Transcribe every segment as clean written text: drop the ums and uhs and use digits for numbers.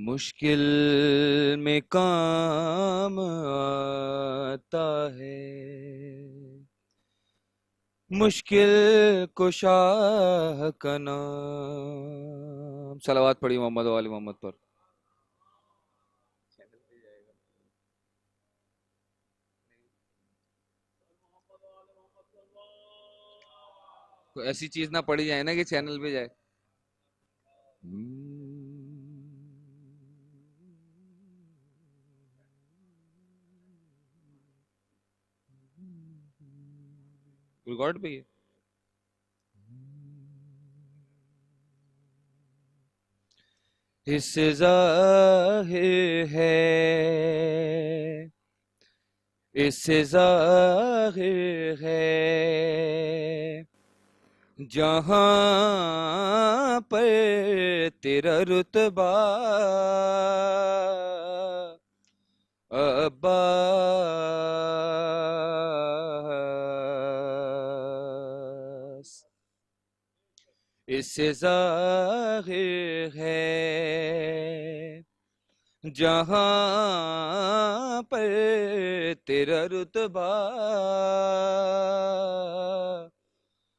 مشکل میں کام آتا ہے، مشکل کشا کا نام۔ صلوات پڑھی محمد و آل محمد پر۔ کوئی ایسی چیز نہ پڑھی جائے نا کہ چینل پہ جائے۔ ریکارڈ پہ ہی ہے۔ اس سے ظاہر ہے، اس سے ظاہر ہے، جہاں پر تیرا رتبہ عباس، اس سے ظاہر ہے، جہاں پر تیرا رتبہ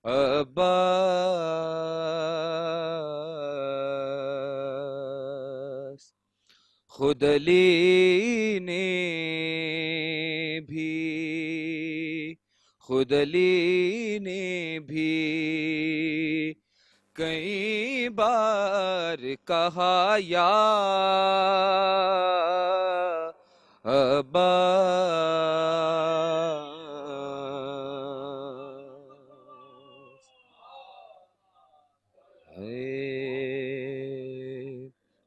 عباس، خود علی نے بھی، خود علی نے بھی کئی بار کہا یا عباس،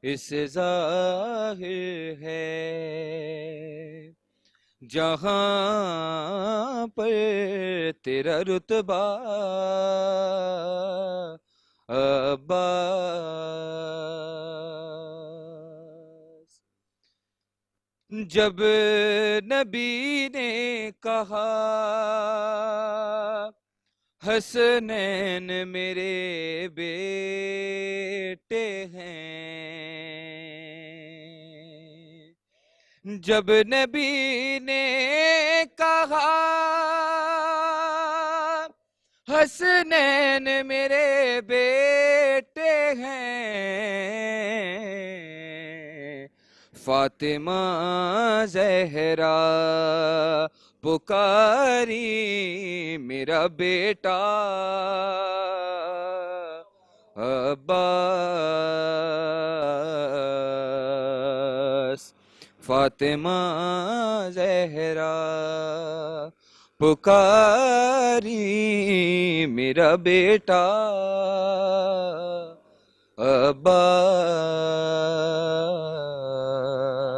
اس سے ظاہر ہے، جہاں پر تیرا رتبہ عباس۔ جب نبی نے کہا حسنین میرے بیٹے ہیں، جب نبی نے کہا حسنین میرے بیٹے ہیں، فاطمہ زہرا پکاری میرا بیٹا عباس، فاطمہ زہرا پکاری میرا بیٹا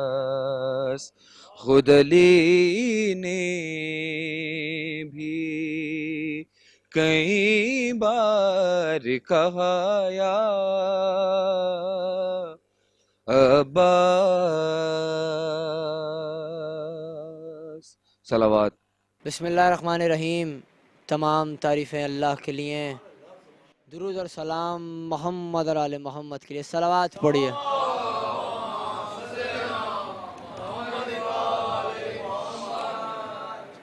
عباس، خود علی نے بھی کئی بار کہا یا عباس۔ صلوات۔ بسم اللہ الرحمن الرحیم۔ تمام تعریفیں اللہ کے لیے، درود اور سلام محمد اور آل محمد کے لیے۔ صلوات پڑھیے۔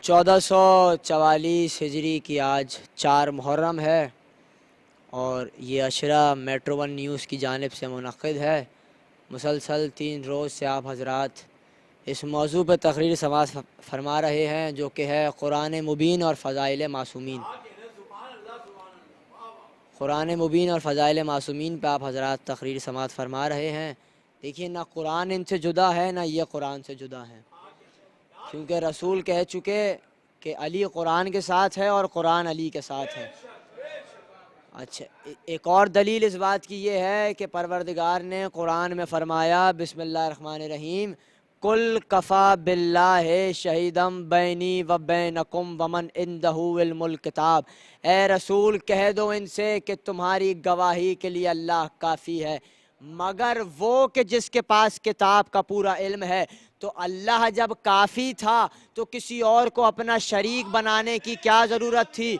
1444 ہجری کی آج 4 محرم ہے، اور یہ عشرہ میٹرو ون نیوز کی جانب سے منعقد ہے۔ مسلسل 3 روز سے آپ حضرات اس موضوع پہ تقریر سماعت فرما رہے ہیں، جو کہ ہے قرآن مبین اور فضائل معصومین۔ قرآن مبین اور فضائل معصومین پہ آپ حضرات تقریر سماعت فرما رہے ہیں۔ دیکھیے، نہ قرآن ان سے جدا ہے، نہ یہ قرآن سے جدا ہے، کیونکہ رسول کہہ چکے کہ علی قرآن کے ساتھ ہے اور قرآن علی کے ساتھ ہے۔ اچھا، ایک اور دلیل اس بات کی یہ ہے کہ پروردگار نے قرآن میں فرمایا، بسم اللہ الرحمن الرحیم، قل کفا باللہ شہیدم بینی و بینکم ومن عندہ علم الکتاب۔ اے رسول کہہ دو ان سے کہ تمہاری گواہی کے لیے اللہ کافی ہے، مگر وہ کہ جس کے پاس کتاب کا پورا علم ہے۔ تو اللہ جب کافی تھا تو کسی اور کو اپنا شریک بنانے کی کیا ضرورت تھی؟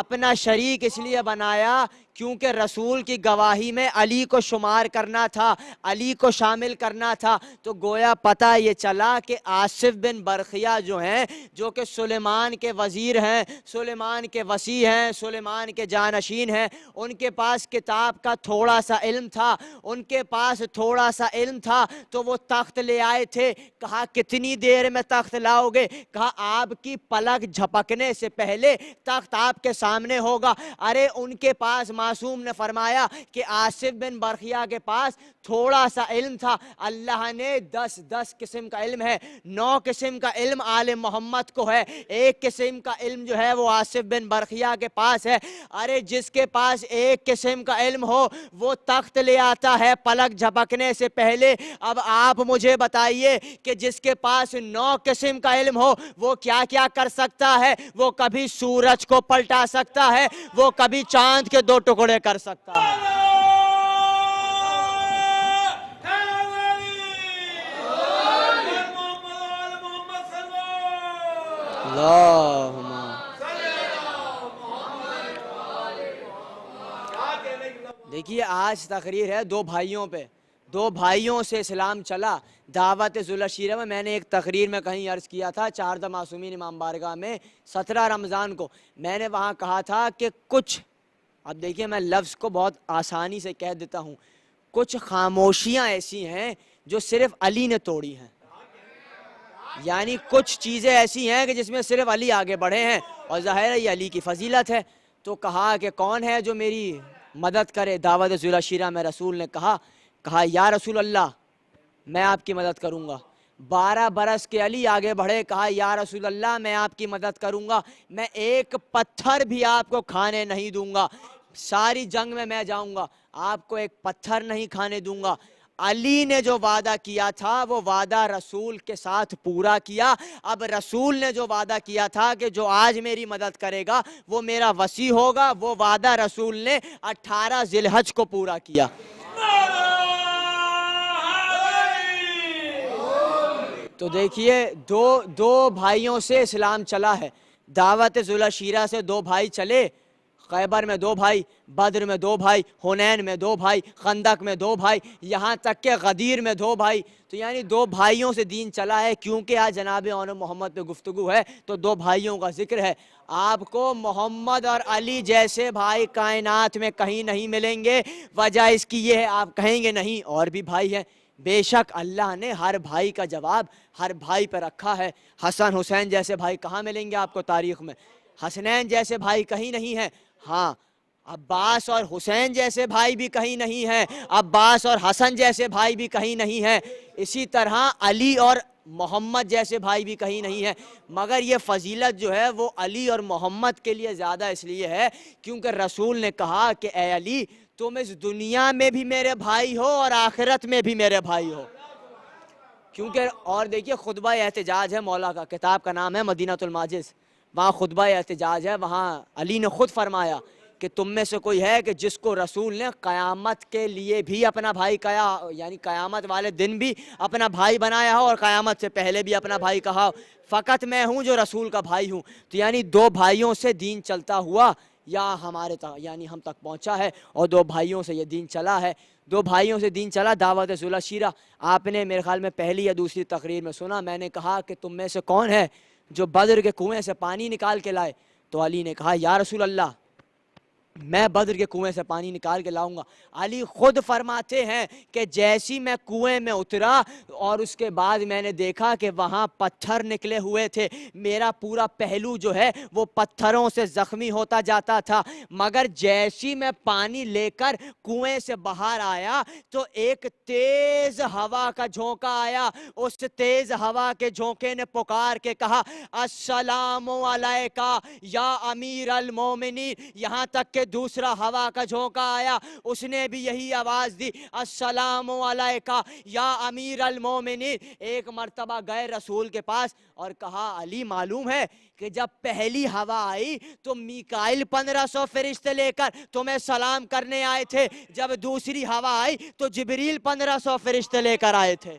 اپنا شریک اس لیے بنایا کیونکہ رسول کی گواہی میں علی کو شمار کرنا تھا, علی کو شامل کرنا تھا, تو گویا پتہ یہ چلا کہ آصف بن برقیہ جو ہیں, جو کہ سلیمان کے وزیر ہیں, سلیمان کے وصی ہیں, سلیمان کے جانشین ہیں, ان کے پاس کتاب کا تھوڑا سا علم تھا, ان کے پاس تھوڑا سا علم تھا, تو وہ تخت لے آئے تھے. کہا کتنی دیر میں تخت لاؤ گے؟ کہا آپ کی پلک جھپکنے سے پہلے تخت آپ کے سامنے ہوگا. ارے ان کے پاس, معصوم نے فرمایا کہ آصف بن برقیہ کے پاس تھوڑا سا علم تھا, اللہ نے 10 قسم کا علم ہے, 9 قسم کا علم آل محمد کو ہے, 1 قسم کا علم جو ہے وہ آصف بن برقیہ کے پاس ہے. ارے جس کے پاس 1 قسم کا علم ہو وہ تخت لے آتا ہے پلک جھپکنے سے پہلے. اب آپ مجھے بتائیے کہ جس کے پاس 9 قسم کا علم ہو وہ کیا کیا کر سکتا ہے؟ وہ کبھی سورج کو پلٹا سکتا ہے, وہ کبھی چاند کے 2 ٹکڑے کر سکتا ہے. اللہم دیکھیے آج تقریر ہے 2 بھائیوں پہ, 2 بھائیوں سے اسلام چلا. دعوت ذوالشیرہ میں نے ایک تقریر میں کہیں عرض کیا تھا, چاردہ معصومین امام بارگاہ میں 17 رمضان کو, میں نے وہاں کہا تھا کہ کچھ, اب دیکھیے میں لفظ کو بہت آسانی سے کہہ دیتا ہوں, کچھ خاموشیاں ایسی ہیں جو صرف علی نے توڑی ہیں. یعنی کچھ چیزیں ایسی ہیں کہ جس میں صرف علی آگے بڑھے ہیں, اور ظاہر ہے یہ علی کی فضیلت ہے. تو کہا کہ کون ہے جو میری مدد کرے؟ دعوت ذوالشیرہ میں رسول نے کہا یا رسول اللہ میں آپ کی مدد کروں گا. 12 برس کے علی آگے بڑھے, کہا یا رسول اللہ میں آپ کی مدد کروں گا, میں 1 پتھر بھی آپ کو کھانے نہیں دوں گا, ساری جنگ میں جاؤں گا, آپ کو 1 پتھر نہیں کھانے دوں گا. علی نے جو وعدہ کیا تھا وہ وعدہ رسول کے ساتھ پورا کیا. اب رسول نے جو وعدہ کیا تھا کہ جو آج میری مدد کرے گا وہ میرا وصی ہوگا, وہ وعدہ رسول نے 18 ذی الحج کو پورا کیا. تو دیکھیے 2 بھائیوں سے اسلام چلا ہے. دعوت ذوالشیرہ سے 2 بھائی چلے, خیبر میں 2 بھائی, بدر میں 2 بھائی, حنین میں 2 بھائی, خندق میں 2 بھائی, یہاں تک کہ غدیر میں 2 بھائی. تو یعنی 2 بھائیوں سے دین چلا ہے. کیونکہ آج جناب آن محمد پہ گفتگو ہے تو 2 بھائیوں کا ذکر ہے. آپ کو محمد اور علی جیسے بھائی کائنات میں کہیں نہیں ملیں گے. وجہ اس کی یہ ہے, آپ کہیں گے نہیں اور بھی بھائی ہیں, بے شک اللہ نے ہر بھائی کا جواب ہر بھائی پہ رکھا ہے. حسن حسین جیسے بھائی کہاں ملیں گے آپ کو تاریخ میں؟ حسنین جیسے بھائی کہیں نہیں ہیں. ہاں عباس اور حسین جیسے بھائی بھی کہیں نہیں ہیں, عباس اور حسن جیسے بھائی بھی کہیں نہیں ہیں. اسی طرح علی اور محمد جیسے بھائی بھی کہیں نہیں ہیں. مگر یہ فضیلت جو ہے وہ علی اور محمد کے لیے زیادہ اس لیے ہے کیونکہ رسول نے کہا کہ اے علی تم اس دنیا میں بھی میرے بھائی ہو اور آخرت میں بھی میرے بھائی ہو. کیونکہ اور دیکھیے خطبہ احتجاج ہے مولا کا, کتاب کا نام ہے مدینۃ الماجز, وہاں خطبہ احتجاج ہے. وہاں علی نے خود فرمایا کہ تم میں سے کوئی ہے کہ جس کو رسول نے قیامت کے لیے بھی اپنا بھائی کہا, یعنی قیامت والے دن بھی اپنا بھائی بنایا ہو اور قیامت سے پہلے بھی اپنا بھائی کہا ہو؟ فقط میں ہوں جو رسول کا بھائی ہوں. تو یعنی 2 بھائیوں سے دین چلتا ہوا یا ہمارے یعنی ہم تک پہنچا ہے, اور 2 بھائیوں سے یہ دین چلا ہے. 2 بھائیوں سے دین چلا. دعوت ذوالشیرہ آپ نے میرے خیال میں پہلی یا دوسری تقریر میں سنا, میں نے کہا کہ تم میں سے کون ہے جو بدر کے کنویں سے پانی نکال کے لائے؟ تو علی نے کہا یا رسول اللہ میں بدر کے کنویں سے پانی نکال کے لاؤں گا. علی خود فرماتے ہیں کہ جیسی میں کنویں میں اترا اور اس کے بعد میں نے دیکھا کہ وہاں پتھر نکلے ہوئے تھے, میرا پورا پہلو جو ہے وہ پتھروں سے زخمی ہوتا جاتا تھا. مگر جیسی میں پانی لے کر کنویں سے باہر آیا تو ایک تیز ہوا کا جھونکا آیا. اس تیز ہوا کے جھونکے نے پکار کے کہا السلام علیکہ یا امیر المومنین. یہاں تک کہ دوسرا ہوا کا جھونکا آیا, اس نے بھی یہی آواز دی السلام علیکہ یا امیر المومنین. ایک مرتبہ گئے رسول کے پاس اور کہا علی معلوم ہے کہ جب پہلی ہوا آئی تو میکائیل 1500 فرشتے لے کر تمہیں سلام کرنے آئے تھے, جب دوسری ہوا آئی تو جبریل 1500 فرشتے لے کر آئے تھے.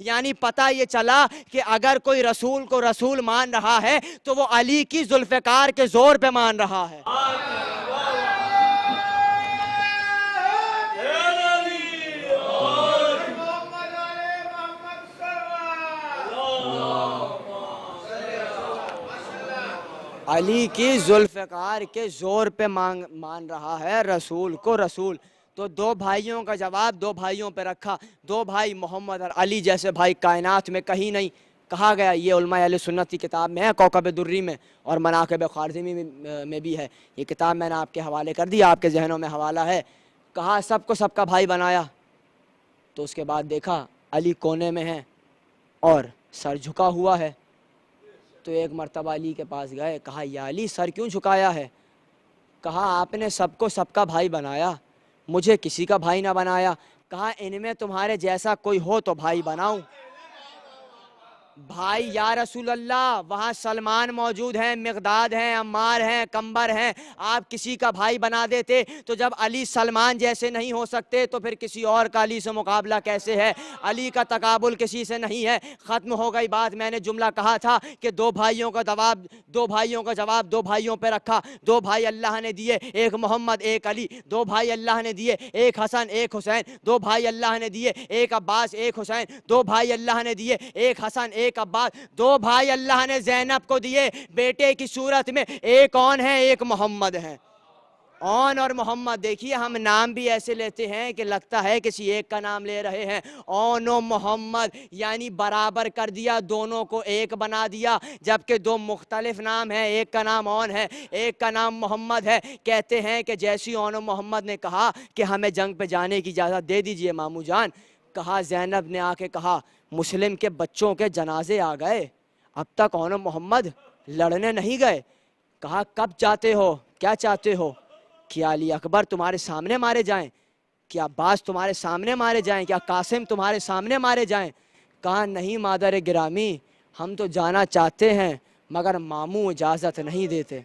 یعنی پتہ یہ چلا کہ اگر کوئی رسول کو رسول مان رہا ہے تو وہ علی کی ذوالفقار کے زور پہ مان رہا ہے. علی کی ذوالفقار کے زور پہ مان رہا ہے رسول کو رسول. تو دو بھائیوں کا جواب دو بھائیوں پہ رکھا. دو بھائی محمد اور علی جیسے بھائی کائنات میں کہیں نہیں. کہا گیا یہ علماء اہل سنت کی کتاب میں ہے, کوکب درری میں اور مناقب خوارزمی میں بھی ہے. یہ کتاب میں نے آپ کے حوالے کر دی, آپ کے ذہنوں میں حوالہ ہے. کہا سب کو سب کا بھائی بنایا. تو اس کے بعد دیکھا علی کونے میں ہے اور سر جھکا ہوا ہے. تو ایک مرتبہ علی کے پاس گئے, کہا یا علی سر کیوں جھکایا ہے؟ کہا آپ نے سب کو سب کا بھائی بنایا, مجھے کسی کا بھائی نہ بنایا. کہا ان میں تمہارے جیسا کوئی ہو تو بھائی بناؤں. بھائی یا رسول اللہ وہاں سلمان موجود ہیں, مقداد ہیں, عمار ہیں, کمبر ہیں, آپ کسی کا بھائی بنا دیتے. تو جب علی سلمان جیسے نہیں ہو سکتے تو پھر کسی اور کا علی سے مقابلہ کیسے ہے؟ علی کا تقابل کسی سے نہیں ہے. ختم ہو گئی بات. میں نے جملہ کہا تھا کہ دو بھائیوں کا جواب دو بھائیوں پہ رکھا. دو بھائی اللہ نے دیے, ایک محمد ایک علی. دو بھائی اللہ نے دیے, ایک حسن ایک حسین. دو بھائی اللہ نے دیے, ایک عباس ایک حسین. دو بھائی اللہ نے دیے, ایک حسن ایک عباس. دو بھائی اللہ نے زینب کو دیے بیٹے کی صورت میں, ایک کون ہے ایک محمد ہے. اون اور محمد. دیکھیے ہم نام بھی ایسے لیتے ہیں کہ لگتا ہے کسی ایک کا نام لے رہے ہیں. اون و محمد یعنی برابر کر دیا, دونوں کو ایک بنا دیا. جبکہ دو مختلف نام ہیں, ایک کا نام اون ہے ایک کا نام محمد ہے. کہتے ہیں کہ جیسی اون و محمد نے کہا کہ ہمیں جنگ پہ جانے کی اجازت دے دیجئے مامو جان, کہا زینب نے آ کے کہا مسلم کے بچوں کے جنازے آ گئے, اب تک اون و محمد لڑنے نہیں گئے. کہا کب چاہتے ہو, کیا چاہتے ہو؟ کیا علی اکبر تمہارے سامنے مارے جائیں؟ کیا عباس تمہارے سامنے مارے جائیں؟ کیا قاسم تمہارے سامنے مارے جائیں؟ کہا نہیں مادر گرامی, ہم تو جانا چاہتے ہیں مگر ماموں اجازت نہیں دیتے.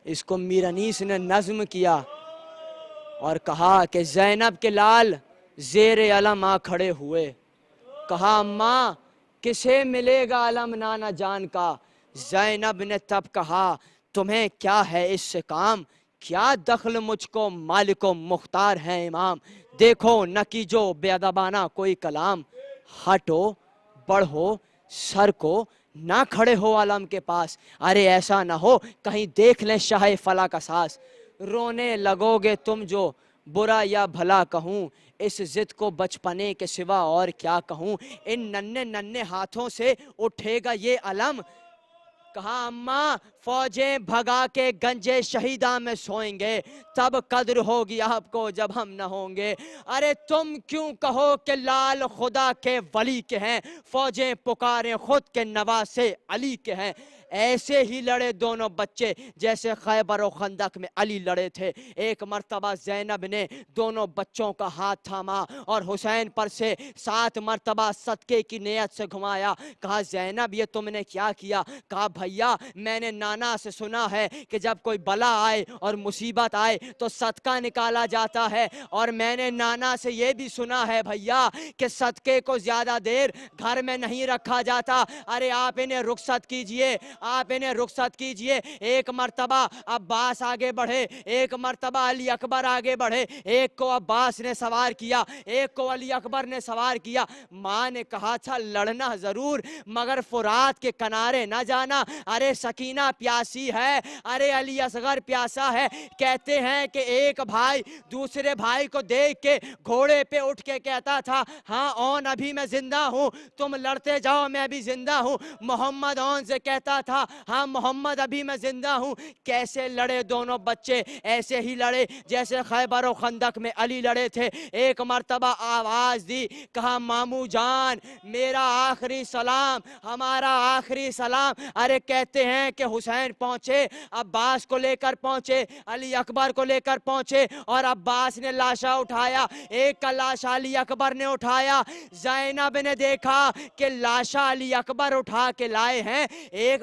اس کو میر انیس نے نظم کیا اور کہا کہ زینب کے لال زیر علم آ کھڑے ہوئے. کہا اماں کسے ملے گا علم نانا جان کا؟ زینب نے تب کہا تمہیں کیا ہے اس سے کام؟ کیا دخل مجھ کو مالک و مختار ہے امام. دیکھو نہ کیجو بے ادبانہ کوئی کلام, ہٹو بڑھو سر کو نہ کھڑے ہو علم کے پاس. ارے ایسا نہ ہو کہیں دیکھ لیں شاہ فلا کا ساس. رونے لگو گے تم جو برا یا بھلا کہوں, اس ضد کو بچپنے کے سوا اور کیا کہوں. ان ننھے ننھے ہاتھوں سے اٹھے گا یہ علم. کہا اماں فوجیں بھگا کے گنجے شہیداں میں سوئیں گے, تب قدر ہوگی آپ کو جب ہم نہ ہوں گے. ارے تم کیوں کہو کہ لال خدا کے ولی کے ہیں, فوجیں پکاریں خود کے نواسے علی کے ہیں. ایسے ہی لڑے دونوں بچے جیسے خیبر و خندق میں علی لڑے تھے. ایک مرتبہ زینب نے دونوں بچوں کا ہاتھ تھاما اور حسین پر سے 7 مرتبہ صدقے کی نیت سے گھمایا. کہا زینب یہ تم نے کیا کیا؟ کہا بھیا میں نے نانا سے سنا ہے کہ جب کوئی بلا آئے اور مصیبت آئے تو صدقہ نکالا جاتا ہے, اور میں نے نانا سے یہ بھی سنا ہے بھیا کہ صدقے کو زیادہ دیر گھر میں نہیں رکھا جاتا. ارے آپ انہیں رخصت کیجئے, آپ انہیں رخصت کیجئے. ایک مرتبہ عباس آگے بڑھے, ایک مرتبہ علی اکبر آگے بڑھے. ایک کو عباس نے سوار کیا, ایک کو علی اکبر نے سوار کیا. ماں نے کہا تھا لڑنا ضرور مگر فرات کے کنارے نہ جانا. ارے سکینہ پیاسی ہے, ارے علی اصغر پیاسا ہے. کہتے ہیں کہ ایک بھائی دوسرے بھائی کو دیکھ کے گھوڑے پہ اٹھ کے کہتا تھا ہاں اون ابھی میں زندہ ہوں, تم لڑتے جاؤ میں ابھی زندہ ہوں. محمد اون سے کہتا تھا ہاں محمد ابھی میں زندہ ہوں. کیسے لڑے دونوں بچے؟ ایسے ہی لڑے جیسے خیبر و خندق میں علی لڑے تھے. ایک مرتبہ آواز دی, کہا مامو جان میرا آخری سلام, ہمارا آخری سلام. ارے کہتے ہیں کہ حسین پہنچے, عباس کو لے کر پہنچے, علی اکبر کو لے کر پہنچے, اور عباس نے لاشا اٹھایا, ایک کا لاشا علی اکبر نے اٹھایا. زینب نے دیکھا کہ لاشا علی اکبر اٹھا کے لائے ہیں. ایک